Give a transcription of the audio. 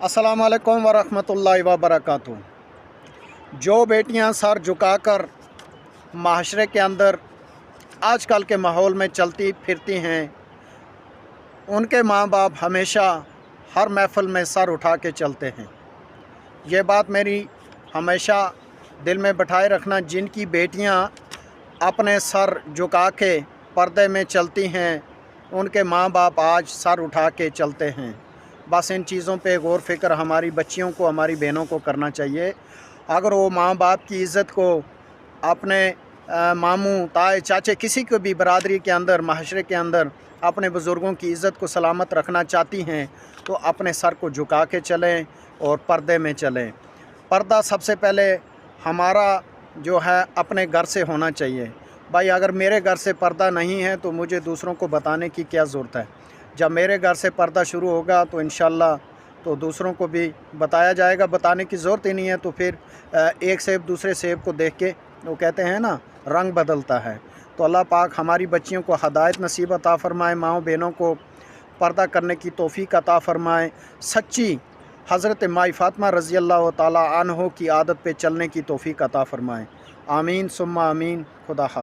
अस्सलामु अलैकुम वरहमतुल्लाहि वबरकातुहू। जो बेटियां सर झुकाकर माशरे के अंदर आजकल के माहौल में चलती फिरती हैं, उनके माँ बाप हमेशा हर महफ़िल में सर उठा के चलते हैं। ये बात मेरी हमेशा दिल में बिठाए रखना, जिनकी बेटियां अपने सर झुका के पर्दे में चलती हैं, उनके माँ बाप आज सर उठा के चलते हैं। बस इन चीज़ों पे गौर फ़िक्र हमारी बच्चियों को, हमारी बहनों को करना चाहिए। अगर वो माँ बाप की इज़्ज़त को अपने मामू, ताए, चाचे, किसी को भी बरादरी के अंदर, माशरे के अंदर अपने बुज़ुर्गों की इज़्ज़त को सलामत रखना चाहती हैं, तो अपने सर को झुका के चलें और पर्दे में चलें। पर्दा सबसे पहले हमारा जो है अपने घर से होना चाहिए। भाई अगर मेरे घर से पर्दा नहीं है तो मुझे दूसरों को बताने की क्या ज़रूरत है। जब मेरे घर से पर्दा शुरू होगा तो इंशाअल्लाह तो दूसरों को भी बताया जाएगा। बताने की ज़रूरत ही नहीं है तो फिर एक सेब दूसरे सेब को देख के वो कहते हैं ना, रंग बदलता है। तो अल्लाह पाक हमारी बच्चियों को हदायत नसीब अता फ़रमाए, माँओं बहनों को पर्दा करने की तौफ़ीक अता फ़रमाए, सच्ची हज़रत माई फ़ातिमा रज़ी अल्लाह ताला अन्हो की आदत पे चलने की तौफ़ीक अता फ़रमाए। आमीन सुम्मा आमीन। खुदा हाफ़िज़।